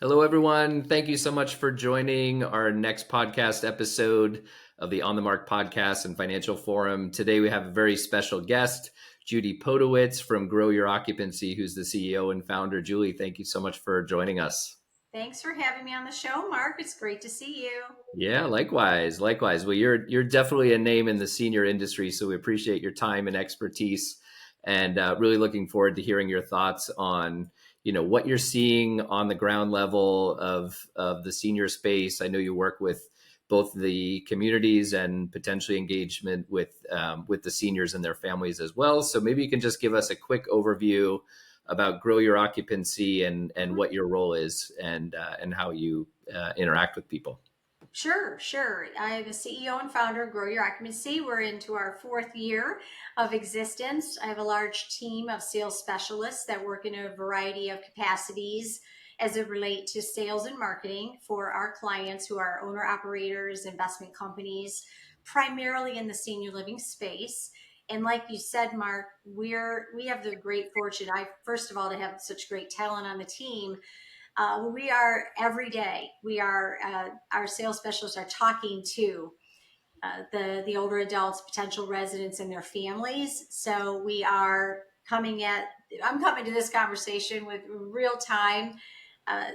Hello, everyone. Thank you so much for joining our next podcast episode of the On the Mark podcast and Financial Forum. Today, we have a very special guest, Julie Podewitz from Grow Your Occupancy, who's the CEO and founder. Julie, thank you so much for joining us. Thanks for having me on the show, Mark. It's great to see you. Yeah, likewise, likewise. Well, you're definitely a name in the senior industry, so we appreciate your time and expertise, and really looking forward to hearing your thoughts on what you're seeing on the ground level of the senior space. I know you work with both the communities and potentially engagement with the seniors and their families as well. So maybe you can just give us a quick overview about Grow Your Occupancy and what your role is and how you interact with people. Sure. I'm the CEO and founder of Grow Your Occupancy. We're into our fourth year of existence. I have a large team of sales specialists that work in a variety of capacities as it relates to sales and marketing for our clients who are owner operators, investment companies, primarily in the senior living space. And like you said, Mark, we have the great fortune, first of all, to have such great talent on the team. We are every day. Our sales specialists are talking to the older adults, potential residents, and their families. So I'm coming to this conversation with real time uh,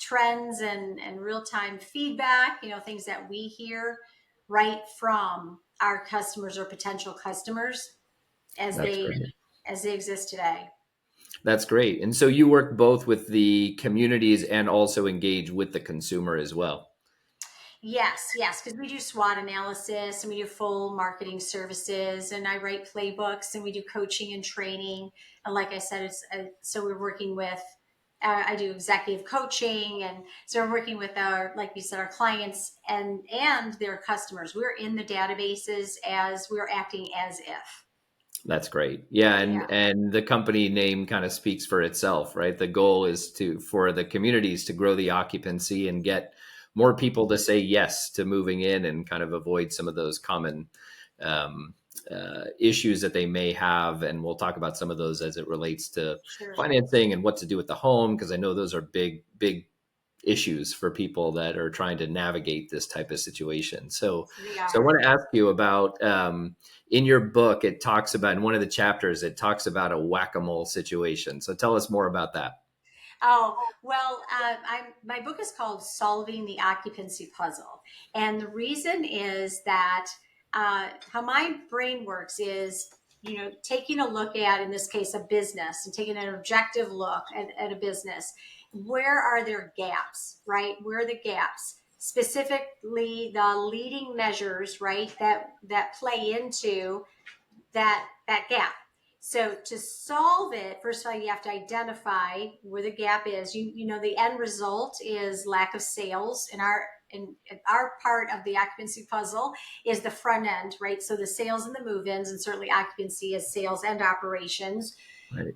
trends and real time feedback. Things that we hear right from our customers or potential customers as That's they great. as they exist today. That's great. And so you work both with the communities and also engage with the consumer as well. Yes, because we do SWOT analysis and we do full marketing services, and I write playbooks and we do coaching and training. And like I said, so we're working with. I do executive coaching, and so we're working with like you said, our clients and their customers. We're in the databases as we're acting as if. That's great. Yeah, Yeah. and the company name kind of speaks for itself, right? The goal is for the communities to grow the occupancy and get more people to say yes to moving in and kind of avoid some of those common um, issues that they may have. And we'll talk about some of those as it relates to Sure. financing and what to do with the home, because I know those are big issues for people that are trying to navigate this type of situation. They So I are. want to ask you about in your book, it talks about in one of the chapters, it talks about a whack-a-mole situation. So tell us more about that. Oh, well, my book is called Solving the Occupancy Puzzle. And the reason is that how my brain works is, taking a look at, in this case, a business and taking an objective look at a business. Where are there gaps, right? Where are the gaps? Specifically, the leading measures, right, that play into that gap. So to solve it, first of all, you have to identify where the gap is. The end result is lack of sales. In our part of the occupancy puzzle is the front end, right? So the sales and the move-ins, and certainly occupancy is sales and operations. Right.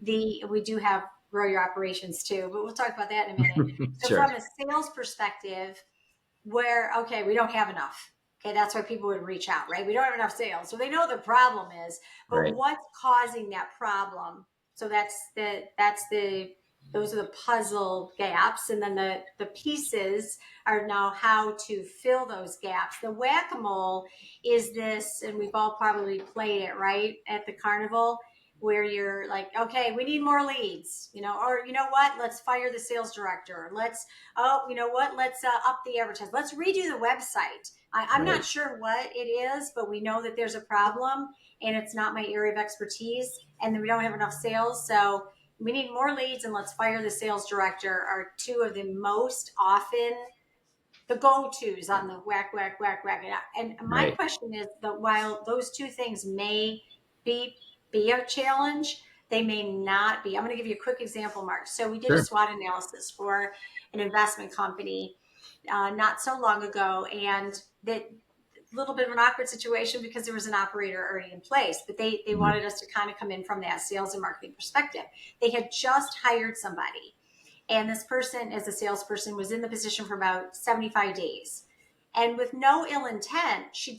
We do have grow your operations too, but we'll talk about that in a minute. So Sure. from a sales perspective, where okay, we don't have enough. Okay, that's why people would reach out, right? We don't have enough sales, so they know the problem is, but Right. what's causing that problem? So that's the those are the puzzle gaps, and then the pieces are now how to fill those gaps. The whack-a-mole is this, and we've all probably played it, right, at the carnival, where you're like, okay, we need more leads, or you know what, let's fire the sales director, let's, oh, you know what, let's up the advertising, let's redo the website. I'm Right. not sure what it is, but we know that there's a problem and it's not my area of expertise, and then we don't have enough sales, so we need more leads and let's fire the sales director are two of the most often the go-to's on the whack. And my Right. question is that while those two things may be be a challenge, they may not be. I'm going to give you a quick example, Mark. So we did a Sure. SWOT analysis for an investment company not so long ago, and that little bit of an awkward situation because there was an operator already in place, but they Mhm. wanted us to kind of come in from that sales and marketing perspective. They had just hired somebody, and this person, as a salesperson, was in the position for about 75 days. And with no ill intent, she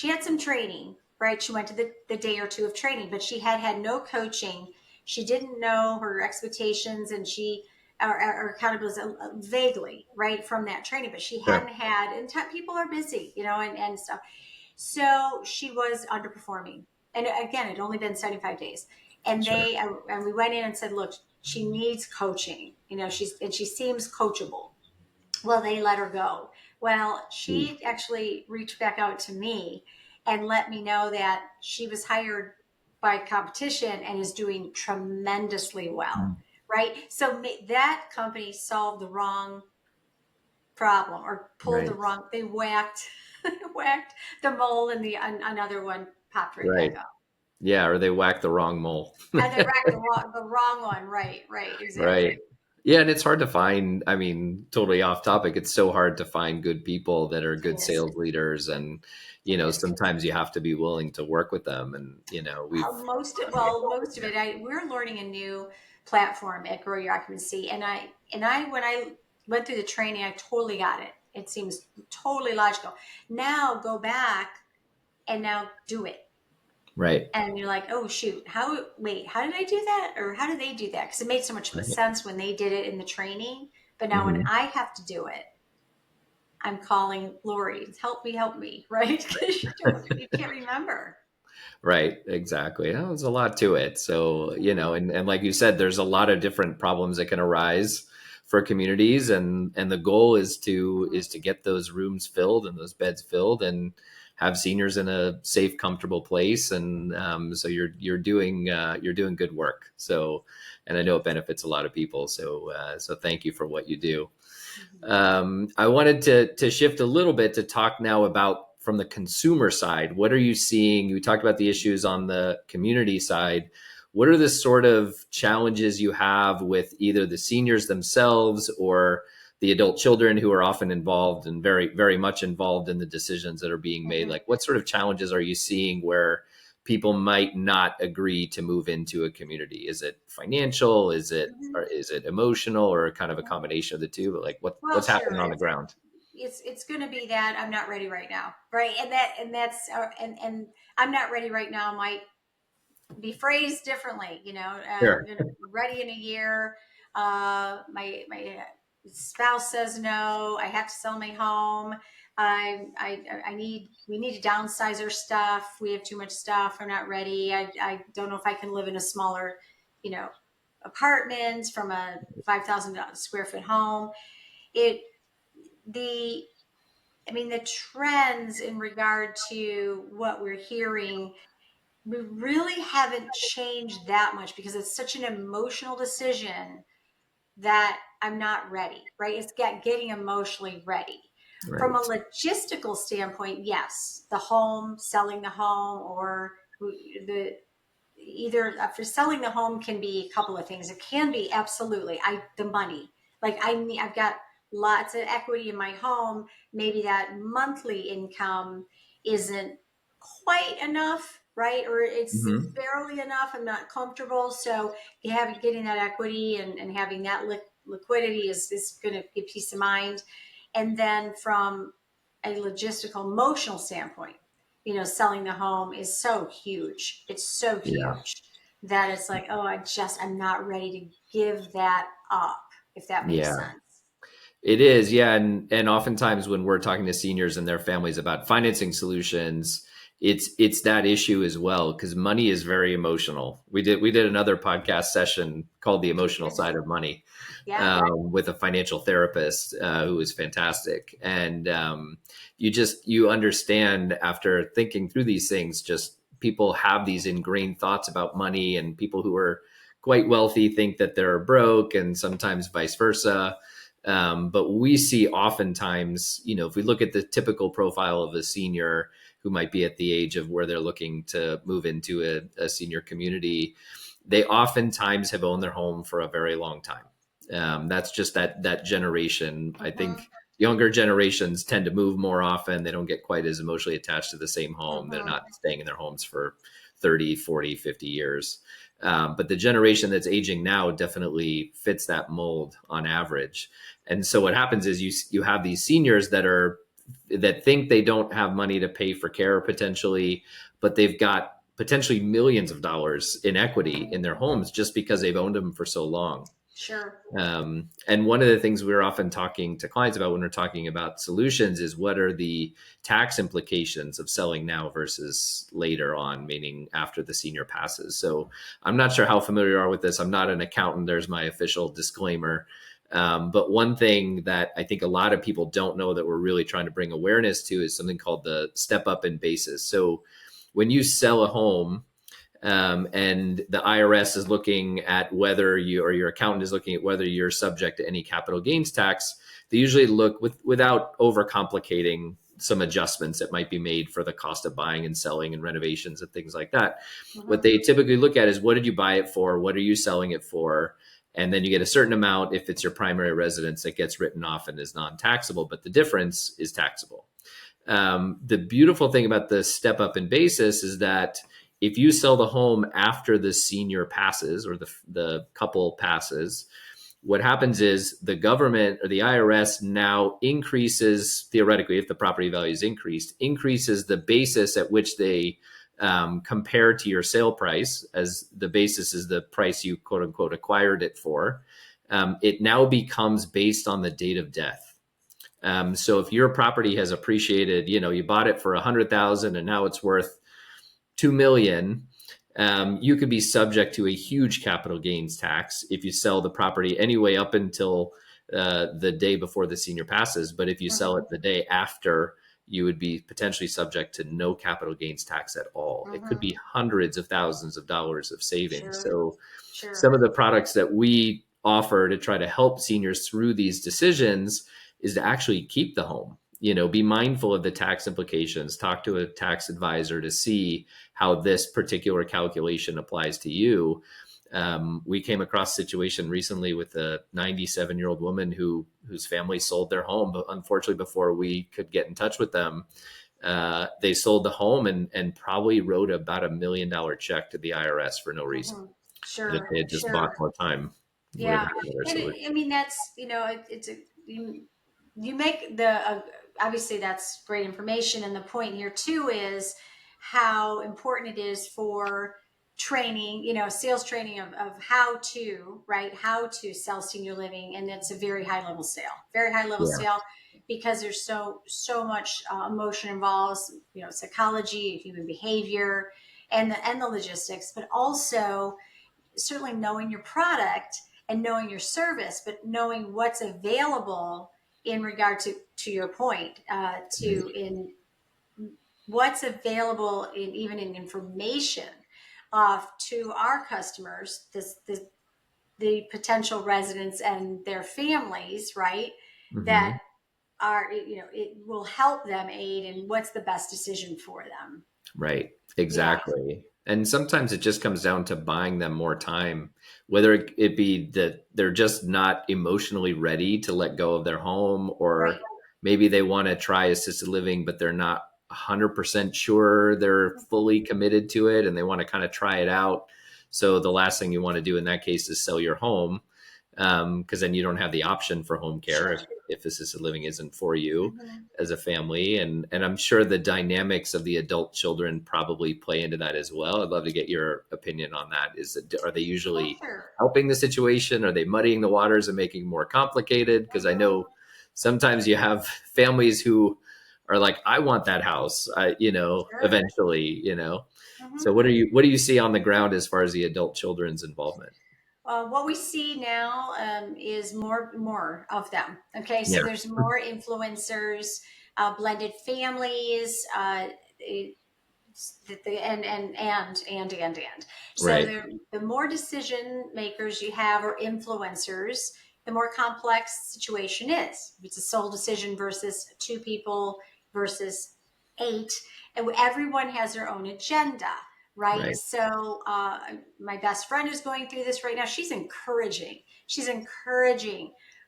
had some training, right? She went to the day or two of training, but she had no coaching. She didn't know her expectations, and she or accountability vaguely, right, from that training, but she hadn't Sure. had, and people are busy, and stuff. So she was underperforming. And again, it had only been 75 days. And Sure. and we went in and said, look, she needs coaching. She seems coachable. Well, they let her go. Well, Ooh. she actually reached back out to me and let me know that she was hired by competition and is doing tremendously well. Mm. Right. So that company solved the wrong problem or pulled the Right. wrong, they whacked the mole and another one popped right back Right. up. Yeah. Or they whack the wrong mole. And they whacked the wrong one. Right, Right. exactly. Yeah, and it's hard to find, I mean, totally off topic. It's so hard to find good people that are It good is. sales leaders and It is. sometimes you have to be willing to work with them and we've Most of it, we're learning a new platform at Grow Your Occupancy, and when I went through the training, I totally got it. It seems totally logical. Now go back and now do it. right. And you're like, oh shoot, how did I do that? Or how did they do that? Because it made so much Right. sense when they did it in the training. But now when Hmm. I have to do it, I'm calling Lori, help me, right? Because you can't remember. Right, exactly. Oh, there's a lot to it. So, and like you said, there's a lot of different problems that can arise for communities and the goal is to get those rooms filled and those beds filled and have seniors in a safe, comfortable place. And so you're doing good work. So, and I know it benefits a lot of people. So thank you for what you do. Mhm. I wanted to shift a little bit to talk now about from the consumer side. What are you seeing? You talked about the issues on the community side. What are the sort of challenges you have with either the seniors themselves or the adult children who are often involved and very, very much involved in the decisions that are being made? Mhm. Like, what sort of challenges are you seeing where people might not agree to move into a community? Is it financial? Is it Mhm. or is it emotional, or kind of a combination of the two? But like, Well, what's sure. happening on the ground? It's going to be that I'm not ready right now, right? That's and I'm not ready right now might be phrased differently. I'm Sure. going to be ready in a year. My spouse says no. I have to sell my home. I need we need to downsize our stuff. We have too much stuff. I'm not ready. I don't know if I can live in a smaller, you know, apartment from a 5,000 square foot home. It the I mean, the trends in regard to what we're hearing, we really haven't changed that much because it's such an emotional decision that I'm not ready, right? It's getting emotionally ready. From a Right. logistical standpoint, yes, the home, selling the home, or the either for selling the home can be a couple of things. It can be absolutely the money. Like I've got lots of equity in my home. Maybe that monthly income isn't quite enough, right? Or it's Hmm. barely enough. I'm not comfortable. So getting that equity and having that liquidity is going to give peace of mind. And then from a logistical emotional standpoint, selling the home is so huge. It's so Yeah. huge that it's like, oh, I'm not ready to give that up, if that makes Yeah. sense. It is, yeah, and oftentimes when we're talking to seniors and their families about financing solutions, it's that issue as well because money is very emotional. We did another podcast session called "The Emotional Side of Money" Yeah. with a financial therapist who was fantastic, and you understand after thinking through these things, just people have these ingrained thoughts about money, and people who are quite wealthy think that they're broke, and sometimes vice versa. But we see oftentimes, if we look at the typical profile of a senior who might be at the age of where they're looking to move into a senior community, they oftentimes have owned their home for a very long time. That's just that generation. I think Mm-hmm. younger generations tend to move more often. They don't get quite as emotionally attached to the same home. They're Mm-hmm. not staying in their homes for 30, 40, 50 years. But the generation that's aging now definitely fits that mold on average. And so what happens is you have these seniors that think they don't have money to pay for care potentially, but they've got potentially millions of dollars in equity in their homes just because they've owned them for so long. Sure. And one of the things we're often talking to clients about when we're talking about solutions is what are the tax implications of selling now versus later on, meaning after the senior passes. So I'm not sure how familiar you are with this. I'm not an accountant. There's my official disclaimer. But one thing that I think a lot of people don't know that we're really trying to bring awareness to is something called the step up in basis. So when you sell a home, and the IRS is looking at whether you or your accountant is looking at whether you're subject to any capital gains tax. They usually look without overcomplicating some adjustments that might be made for the cost of buying and selling and renovations and things like that. What Mm-hmm. they typically look at is what did you buy it for? What are you selling it for? And then you get a certain amount if it's your primary residence that gets written off and is non-taxable, but the difference is taxable. The beautiful thing about the step up in basis is that if you sell the home after the senior passes or the couple passes, what happens is the government or the IRS now increases, theoretically, if the property value is increased, increases the basis at which they compare to your sale price, as the basis is the price you quote unquote acquired it for. It now becomes based on the date of death. So if your property has appreciated, you bought it for 100,000 and now it's worth 2 million, you could be subject to a huge capital gains tax if you sell the property anyway up until the day before the senior passes. But if you sell it Mm-hmm. the day after, you would be potentially subject to no capital gains tax at all. It could Mm-hmm. be hundreds of thousands of dollars of savings. Sure. So some Sure. of the products that we offer to try to help seniors through these decisions is to actually keep the home. Be mindful of the tax implications, talk to a tax advisor to see how this particular calculation applies to you. We came across a situation recently with a 97-year-old woman whose family sold their home, but unfortunately, before we could get in touch with them, they sold the home and probably wrote about $1 million check to the IRS for no reason. Mm-hmm. And if Sure. they had just bought Sure. more time, we would have Yeah. had another And solution. I mean, that's, it's a, you make the, obviously that's great information. And the point here too is how important it is for training, sales training of how to, right, how to sell senior living. And it's a very high level Yeah, sale, because there's so much emotion involved, psychology, human behavior, and the logistics, but also certainly knowing your product and knowing your service, but knowing what's available in regard to your point, right, to in what's available in even in information to our customers, the potential residents and their families, right? That hmm, are, it will help them aid in what's the best decision for them. right, Yeah, exactly. And sometimes it just comes down to buying them more time, whether it be that they're just not emotionally ready to let go of their home, or right. maybe they want to try assisted living, but they're not 100% sure they're fully committed to it and they want to kind of try it out. So the last thing you want to do in that case is sell your home, because then you don't have the option for home care Sure. if assisted living isn't for you Mhm. as a family. And I'm sure the dynamics of the adult children probably play into that as well. I'd love to get your opinion on that. Are they Oh, usually sure. helping the situation? Are they muddying the waters and making it more complicated? Because I Mhm. know sometimes you have families who are like, I want that house, Sure. eventually. So Mhm. what do you see on the ground as far as the adult children's involvement? What we see now is more of them. Okay, so Yeah. there's more influencers, blended families, it, and. So Right. the more decision makers you have or influencers, the more complex the situation is. If it's a sole decision versus two people versus eight, and everyone has their own agenda, right? Right. So my best friend is going through this right now. She's encouraging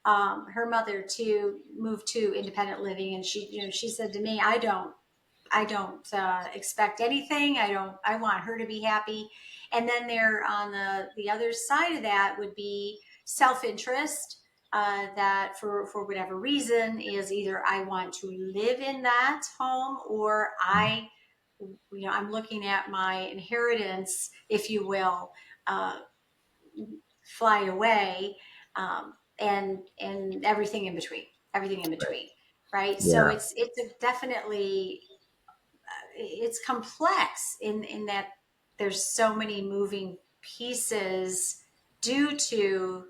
her mother to move to independent living, and she said to me, I don't expect anything. I want her to be happy. And then there on the other side of that would be self interest. That for whatever reason is either I want to live in that home, or I'm looking at my inheritance, if you will, uh, fly away. and everything in between, right? So Yeah. it's a definitely it's complex in that there's so many moving pieces due to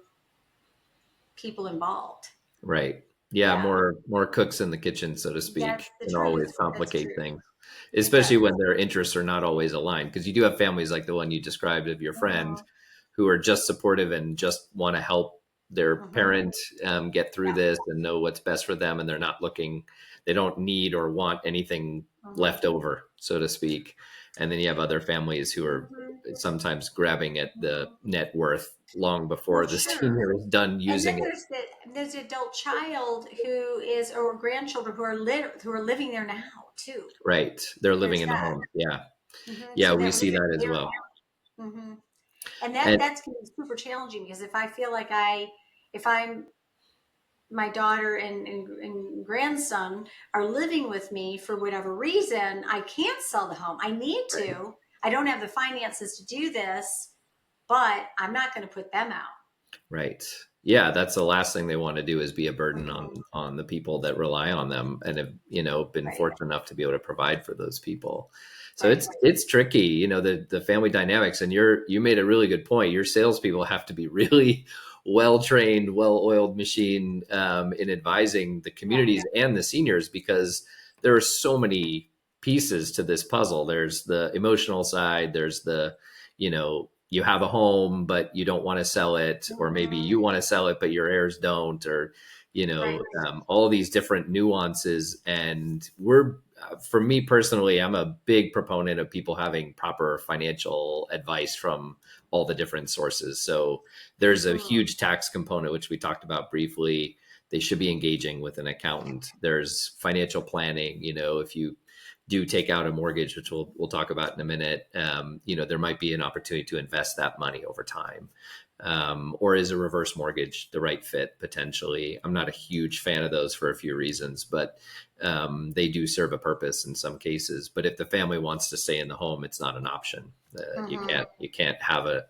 people involved. Right. Yeah, Yeah, more cooks in the kitchen, so to that's speak, the can truth. always That's complicate true. things, It especially does. when their interests are not always aligned. Because you do have families like the one you described of your friend, Hmm. who are just supportive and just want to help their Hmm. parent get through Yeah. this and know what's best for them, and they're not looking, they don't need or want anything Hmm. left over, so to speak. And then you have other families who are Hmm. sometimes grabbing at the Hmm. net worth long Well, before the sure. senior is done And using then it. there's the adult child who is, or grandchildren who are living there now too. Right. They're living There's in the that. home. Yeah. Yeah, So we they're see living that as there well. now. And And that's gonna be super challenging because if I feel like if I'm my daughter and grandson are living with me for whatever reason, I can't sell the home. I need right. to. I don't have the finances to do this, but I'm not going to put them out. Right. Yeah, that's the last thing they want to do is be a burden Hmm. on the people that rely on them and have, been Right, fortunate enough to be able to provide for those people. So right. it's tricky, the family dynamics. And you made a really good point. Your salespeople have to be really well trained, well oiled machine in advising the Yeah. communities and the seniors, because there are so many pieces to this puzzle. There's the emotional side. There's you have a home but you don't want to sell it, or maybe Hmm. you want to sell it but your heirs don't, or Right. all these different nuances. And for me personally, I'm a big proponent of people having proper financial advice from all the different sources. So there's a Hmm. huge tax component, which we talked about briefly. They should be engaging with an accountant. There's financial planning. If you do take out a mortgage, which we'll talk about in a minute, there might be an opportunity to invest that money over time. Or is a reverse mortgage the right fit potentially? I'm not a huge fan of those for a few reasons, but they do serve a purpose in some cases. But if the family wants to stay in the home, it's not an option. You Hmm. can't have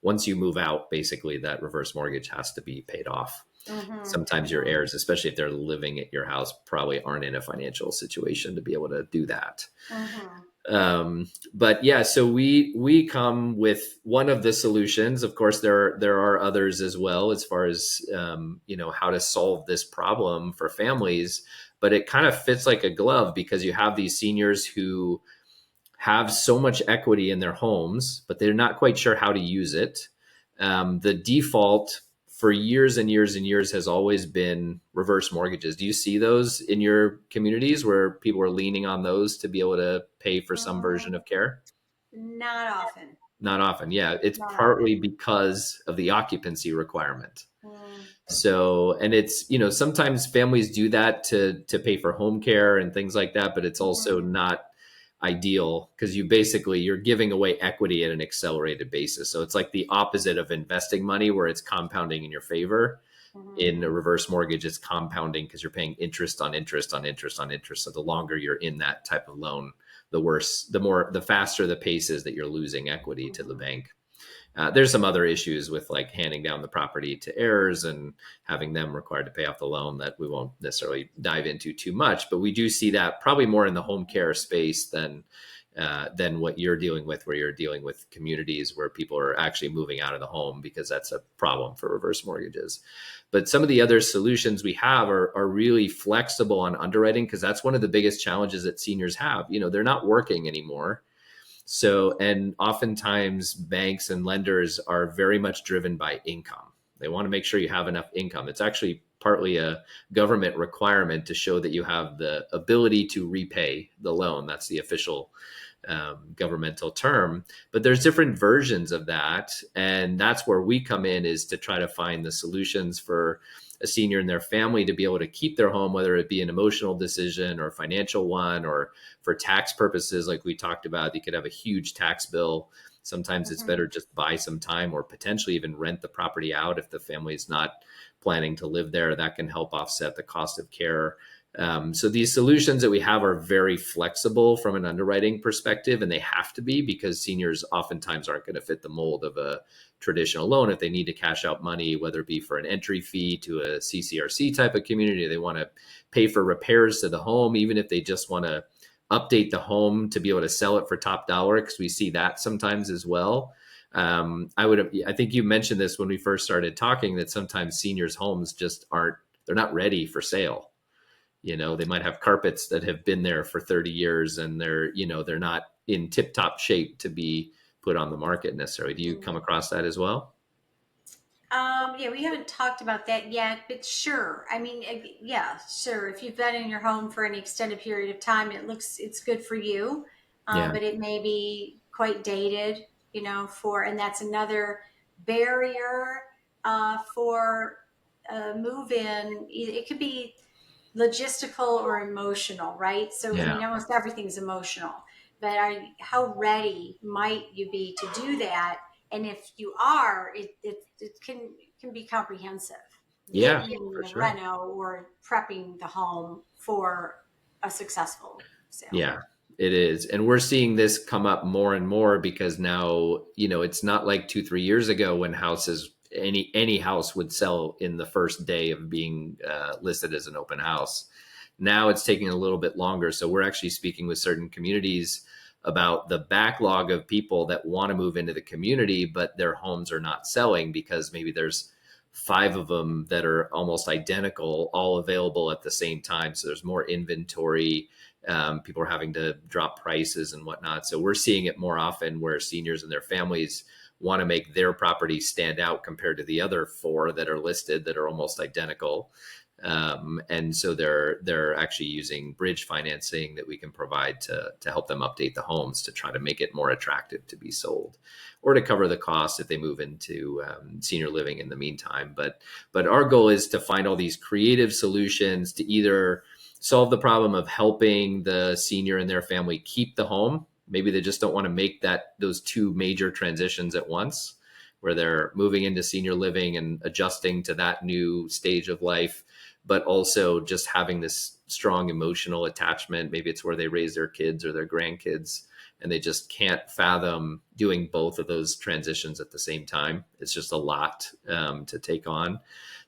once you move out, basically that reverse mortgage has to be paid off. Hmm. Sometimes your Hmm. heirs, especially if they're living at your house, probably aren't in a financial situation to be able to do that. Hmm. But yeah, so we come with one of the solutions. Of course, there are others as well, as far as how to solve this problem for families. But it kind of fits like a glove, because you have these seniors who have so much equity in their homes, but they're not quite sure how to use it. The default for years and years and years has always been reverse mortgages. Do you see those in your communities where people are leaning on those to be able to pay for some version Hmm. of care? Not often. Not often. Yeah, it's Not partly often. because of the occupancy requirement. Mm. So, and it's, sometimes families do that to pay for home care and things like that, but it's also Hmm. not ideal, because you're giving away equity at an accelerated basis. So it's like the opposite of investing money, where it's compounding in your favor. Hmm. In a reverse mortgage, it's compounding because you're paying interest on interest on interest on interest. So the longer you're in that type of loan, the faster the pace is that you're losing equity to the Hmm. bank. There's some other issues with like handing down the property to heirs and having them required to pay off the loan that we won't necessarily dive into too much, but we do see that probably more in the home care space than what you're dealing with, where you're dealing with communities where people are actually moving out of the home, because that's a problem for reverse mortgages. But some of the other solutions we have are really flexible on underwriting, because that's one of the biggest challenges that seniors have. They're not working anymore, so, and oftentimes banks and lenders are very much driven by income. They want to make sure you have enough income. It's actually partly a government requirement to show that you have the ability to repay the loan. That's the official governmental term. But there's different versions of that. And that's where we come in, is to try to find the solutions for a senior and their family to be able to keep their home, whether it be an emotional decision or a financial one, or for tax purposes, like we talked about. You could have a huge tax bill. Sometimes it's Hmm. better just buy some time, or potentially even rent the property out if the family is not planning to live there. That can help offset the cost of care. So these solutions that we have are very flexible from an underwriting perspective, and they have to be because seniors oftentimes aren't going to fit the mold of a traditional loan if they need to cash out money, whether it be for an entry fee to a CCRC type of community, they want to pay for repairs to the home, even if they just want to update the home to be able to sell it for top dollar, because we see that sometimes as well. I think you mentioned this when we first started talking, that sometimes seniors' homes just they're not ready for sale. They might have carpets that have been there for 30 years and they're not in tip top shape to be put on the market necessarily. Do you come across that as well? Yeah, we haven't talked about that yet, but sure. I mean, yeah, sure. If you've been in your home for an extended period of time, it's good for you, Yeah. but it may be quite dated, and that's another barrier for move in. It could be logistical or emotional, right? So, I Yeah. mean, almost everything's emotional, but how ready might you be to do that? And if you are, it can be comprehensive, Yeah, getting for the sure. reno or prepping the home for a successful sale. Yeah, it is. And we're seeing this come up more and more because now, it's not like 2, 3 years ago when any house would sell in the first day of being listed as an open house. Now it's taking a little bit longer. So we're actually speaking with certain communities about the backlog of people that want to move into the community, but their homes are not selling because maybe there's five of them that are almost identical, all available at the same time. So there's more inventory. People are having to drop prices and whatnot. So we're seeing it more often where seniors and their families want to make their property stand out compared to the other four that are listed that are almost identical. And so they're actually using bridge financing that we can provide to help them update the homes to try to make it more attractive to be sold, or to cover the costs if they move into senior living in the meantime. But our goal is to find all these creative solutions to either solve the problem of helping the senior and their family keep the home. Maybe they just don't want to make those two major transitions at once, where they're moving into senior living and adjusting to that new stage of life, but also just having this strong emotional attachment. Maybe it's where they raise their kids or their grandkids, and they just can't fathom doing both of those transitions at the same time. It's just a lot to take on.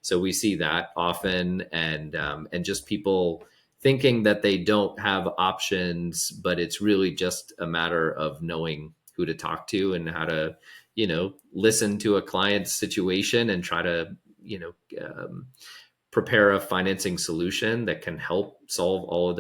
So we see that often, and just people thinking that they don't have options, but it's really just a matter of knowing who to talk to and how to, listen to a client's situation and try to, prepare a financing solution that can help solve all of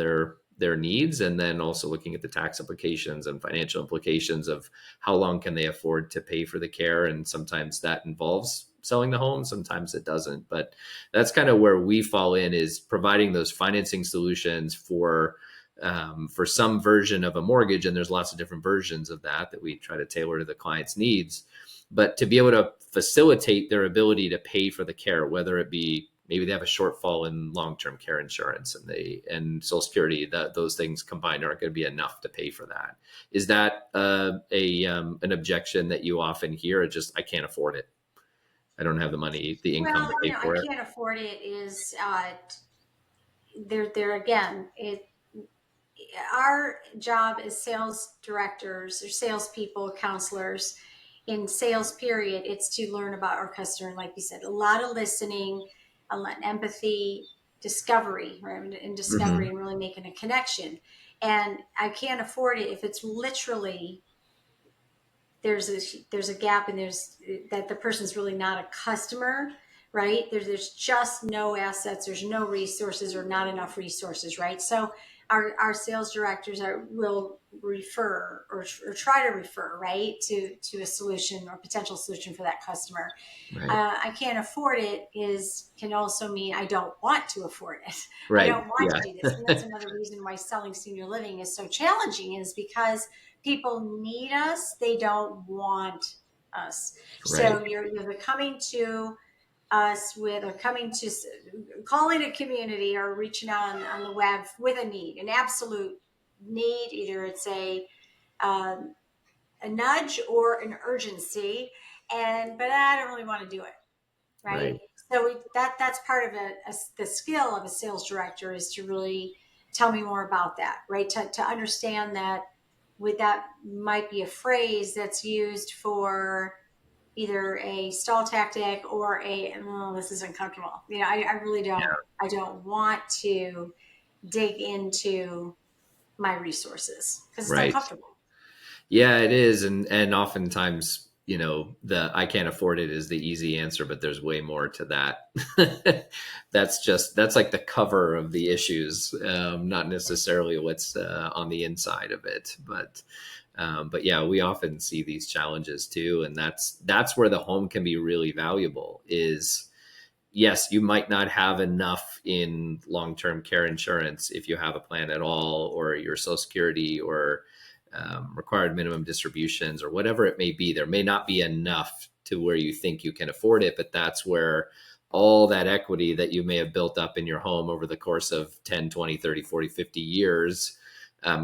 their needs, and then also looking at the tax implications and financial implications of how long can they afford to pay for the care. And sometimes that involves selling the home, sometimes it doesn't. But that's kind of where we fall in, is providing those financing solutions for some version of a mortgage. And there's lots of different versions of that we try to tailor to the client's needs, but to be able to facilitate their ability to pay for the care, whether it be maybe they have a shortfall in long-term care insurance and Social Security, that those things combined aren't going to be enough to pay for that. Is that an objection that you often hear? It's just, I can't afford it. I don't have the money, the income Well, to pay I for it. can't afford it is there again. Our job as sales directors or salespeople, counselors in sales period, it's to learn about our customer. Like you said, a lot of listening, a lot of empathy, discovery, right? And discovery Mm-hmm. and really making a connection. And I can't afford it if it's literally there's a gap and there's that the person's really not a customer, right? There's just no assets, there's no resources or not enough resources, right? So our sales directors will refer or try to refer, right, to a solution or potential solution for that customer. Right. I can't afford it can also mean I don't want to afford it. I Right. don't want Yeah. to do this, and that's another reason why selling senior living is so challenging, is because people need us, they don't want us. Right. So you're coming to us with, or coming to calling a community or reaching out on the web with a need, an absolute need. Either it's um, a nudge or an urgency, but I don't really want to do it, right? Right. So that's part of the skill of a sales director is to really tell me more about that, right? To understand that with that might be a phrase that's used for either a stall tactic or a, oh, this is uncomfortable. I really I don't want to dig into my resources because it's Right. uncomfortable. Yeah, it is. And oftentimes, the I can't afford it is the easy answer, but there's way more to that. That's like the cover of the issues, not necessarily what's on the inside of it. But yeah, we often see these challenges too, and that's where the home can be really valuable. Is yes, you might not have enough in long-term care insurance if you have a plan at all, or your Social Security, or required minimum distributions, or whatever it may be. There may not be enough to where you think you can afford it, but that's where all that equity that you may have built up in your home over the course of 10, 20, 30, 40, 50 years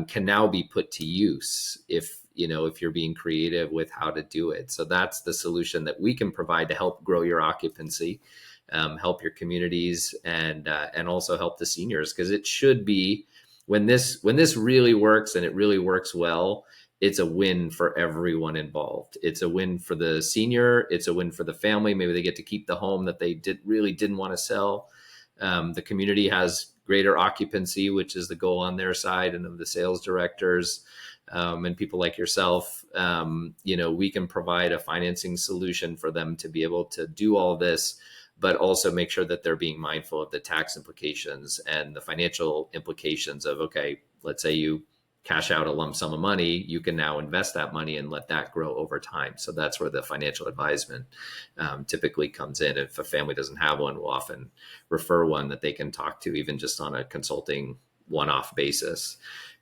can now be put to use if you're being creative with how to do it. So that's the solution that we can provide to help grow your occupancy, help your communities, and also help the seniors, because it should be, when this really works, and it really works well, it's a win for everyone involved. It's a win for the senior. It's a win for the family. Maybe they get to keep the home that they really didn't want to sell. The community has greater occupancy, which is the goal on their side, and of the sales directors, and people like yourself. We can provide a financing solution for them to be able to do all this, but also make sure that they're being mindful of the tax implications and the financial implications of, okay, let's say you cash out a lump sum of money, you can now invest that money and let that grow over time. So that's where the financial advisement typically comes in. If a family doesn't have one, we'll often refer one that they can talk to, even just on a consulting one-off basis.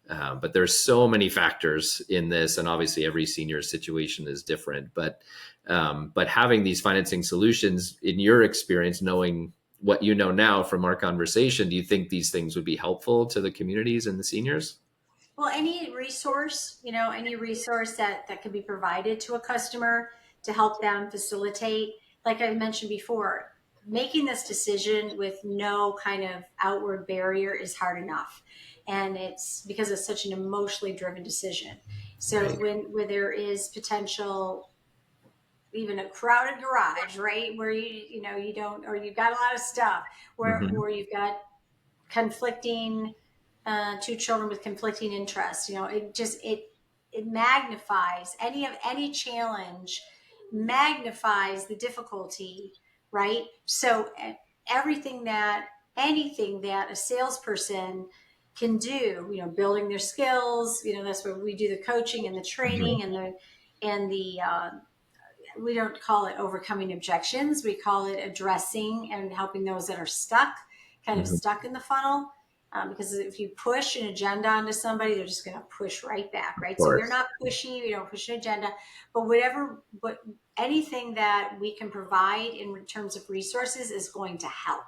But there's so many factors in this, and obviously every senior situation is different. But having these financing solutions, in your experience, knowing what you know now from our conversation, do you think these things would be helpful to the communities and the seniors? Well, any resource that can be provided to a customer to help them facilitate, like I mentioned before, making this decision with no kind of outward barrier is hard enough. And it's because it's such an emotionally driven decision. So Right. when there is potential, even a crowded garage, right, where you don't, or you've got a lot of stuff, where Hmm. or you've got conflicting two children with conflicting interests. It magnifies any challenge, magnifies the difficulty, right? So anything that a salesperson can do, building their skills, that's where we do the coaching and the Hmm. training and the we don't call it overcoming objections. We call it addressing and helping those that are kind of Hmm. stuck in the funnel. Because if you push an agenda onto somebody, they're just going to push right back, Of right? So we're course. not pushy. We don't push an agenda, but anything that we can provide in terms of resources is going to help,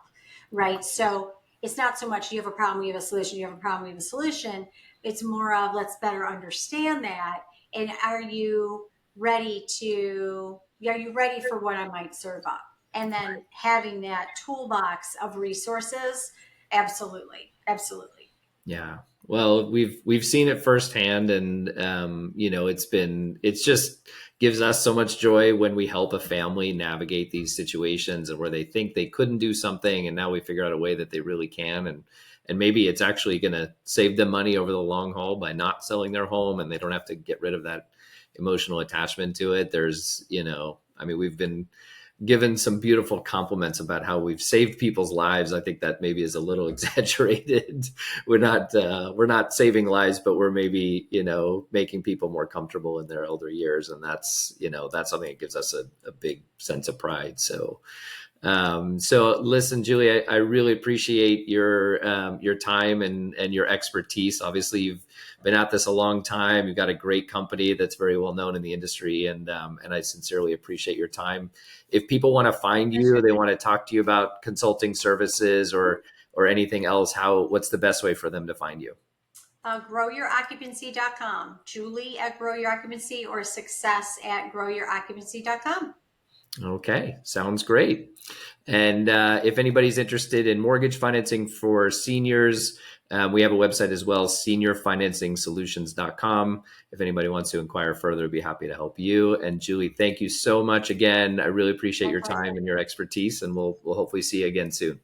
right? So it's not so much you have a problem, you have a solution, you have a problem, you have a solution. It's more of let's better understand that. And are you ready for what I might serve up? And then having that toolbox of resources, absolutely, absolutely. Yeah. Well, we've seen it firsthand, and it's just gives us so much joy when we help a family navigate these situations, and where they think they couldn't do something, and now we figure out a way that they really can, and maybe it's actually going to save them money over the long haul by not selling their home, and they don't have to get rid of that emotional attachment to it. We've been given some beautiful compliments about how we've saved people's lives. I think that maybe is a little exaggerated. We're not saving lives, but we're maybe making people more comfortable in their elder years, and that's something that gives us a big sense of pride. So listen, Julie, I really appreciate your time and your expertise. Obviously, you've been at this a long time. You've got a great company that's very well known in the industry, and I sincerely appreciate your time. If people want to find you, they want to talk to you about consulting services or anything else, what's the best way for them to find you? Growyouroccupancy.com, Julie at Grow Your Occupancy, or success at growyouroccupancy.com. Okay, sounds great. And if anybody's interested in mortgage financing for seniors, we have a website as well, seniorfinancingsolutions.com. If anybody wants to inquire further, I'd be happy to help you. And Julie, thank you so much again. I really appreciate My your pleasure. time and your expertise, and we'll hopefully see you again soon.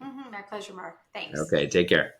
My pleasure, Mark. Thanks. Okay, take care.